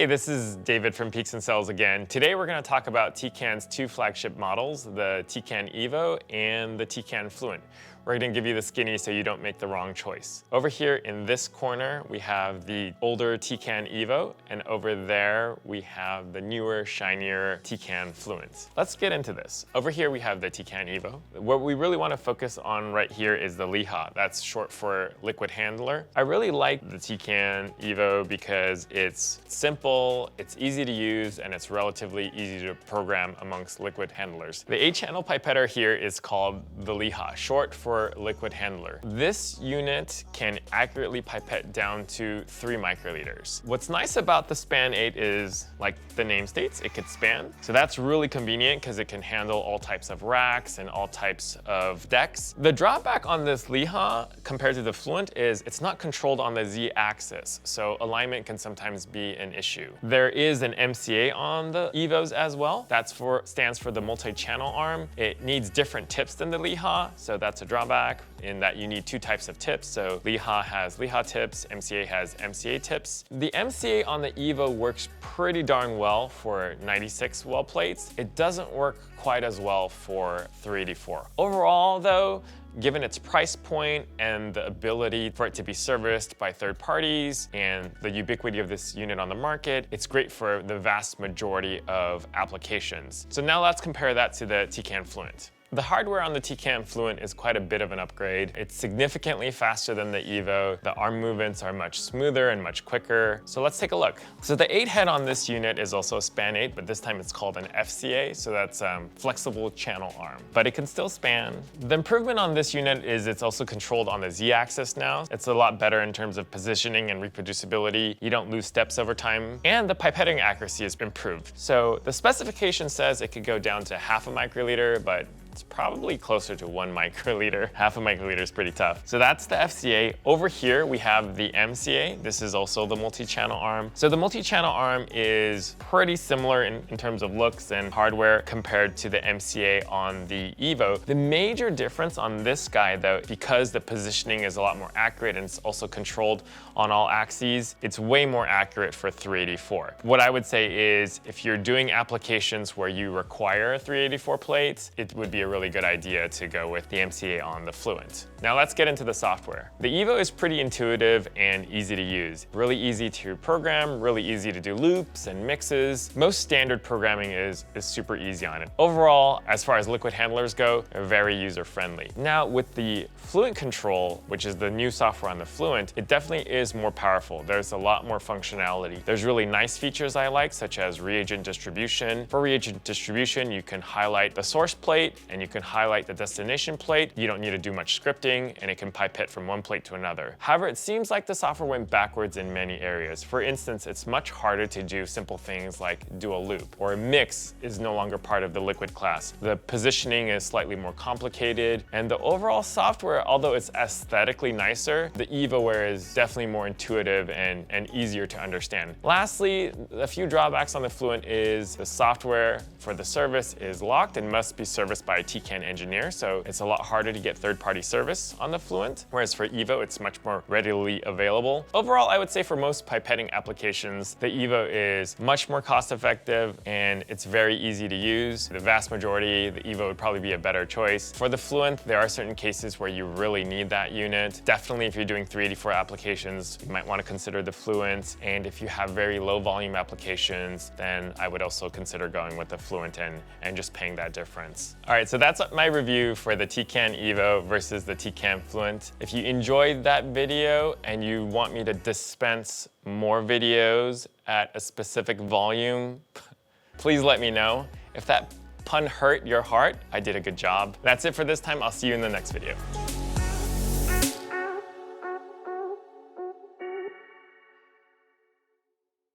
Hey, this is David from Peaks and Cells again. Today we're going to talk about Tecan's two flagship models, the Tecan Evo and the Tecan Fluent. We're going to give you the skinny so you don't make the wrong choice. Over here in this corner, we have the older Tecan Evo, and over there we have the newer, shinier Tecan Fluent. Let's get into this. Over here we have the Tecan Evo. What we really want to focus on right here is the LIHA. That's short for liquid handler. I really like the Tecan Evo because it's simple, it's easy to use, and it's relatively easy to program amongst liquid handlers. The 8-channel pipetter here is called the LIHA, short for liquid handler. This unit can accurately pipette down to 3 microliters. What's nice about the Span 8 is, like the name states, it could span. So that's really convenient because it can handle all types of racks and all types of decks. The drawback on this LIHA compared to the Fluent is it's not controlled on the Z-axis, so alignment can sometimes be an issue. There is an MCA on the Evos as well. Stands for the multi-channel arm. It needs different tips than the LIHA, so that's a drawback in that you need 2 types of tips. So LIHA has LIHA tips, MCA has MCA tips. The MCA on the Evo works pretty darn well for 96 well plates. It doesn't work quite as well for 384. Overall though, given its price point and the ability for it to be serviced by third parties and the ubiquity of this unit on the market, it's great for the vast majority of applications. So now let's compare that to the Tecan Fluent. The hardware on the Tecan Fluent is quite a bit of an upgrade. It's significantly faster than the Evo. The arm movements are much smoother and much quicker. So let's take a look. So the 8 head on this unit is also a Span 8, but this time it's called an FCA, so that's flexible channel arm. But it can still span. The improvement on this unit is it's also controlled on the Z-axis now. It's a lot better in terms of positioning and reproducibility. You don't lose steps over time. And the pipetting accuracy is improved. So the specification says it could go down to half a microliter, but it's probably closer to 1 microliter. Half a microliter is pretty tough. So that's the FCA. Over here, we have the MCA. This is also the multi-channel arm. So the multi-channel arm is pretty similar in terms of looks and hardware compared to the MCA on the Evo. The major difference on this guy though, because the positioning is a lot more accurate and it's also controlled on all axes, it's way more accurate for 384. What I would say is if you're doing applications where you require 384 plates, it would be a really good idea to go with the MCA on the Fluent. Now let's get into the software. The Evo is pretty intuitive and easy to use. Really easy to program, really easy to do loops and mixes. Most standard programming is super easy on it. Overall, as far as liquid handlers go, they're very user-friendly. Now with the Fluent control, which is the new software on the Fluent, it definitely is more powerful. There's a lot more functionality. There's really nice features I like, such as reagent distribution. For reagent distribution, you can highlight the source plate and you can highlight the destination plate. You don't need to do much scripting and it can pipette from one plate to another. However, it seems like the software went backwards in many areas. For instance, it's much harder to do simple things like do a loop, or a mix is no longer part of the liquid class. The positioning is slightly more complicated, and the overall software, although it's aesthetically nicer, the EvoWare is definitely more intuitive and easier to understand. Lastly, a few drawbacks on the Fluent is the software for the service is locked and must be serviced by a Tecan engineer, so it's a lot harder to get third-party service on the Fluent, whereas for Evo, it's much more readily available. Overall, I would say for most pipetting applications, the Evo is much more cost-effective and it's very easy to use. The vast majority, the Evo would probably be a better choice. For the Fluent, there are certain cases where you really need that unit. Definitely if you're doing 384 applications, you might want to consider the Fluent, and if you have very low volume applications, then I would also consider going with the Fluent and just paying that difference. All right, so that's my review for the Tecan Evo versus the Tecan Fluent. If you enjoyed that video and you want me to dispense more videos at a specific volume, please let me know. If that pun hurt your heart, I did a good job. That's it for this time. I'll see you in the next video.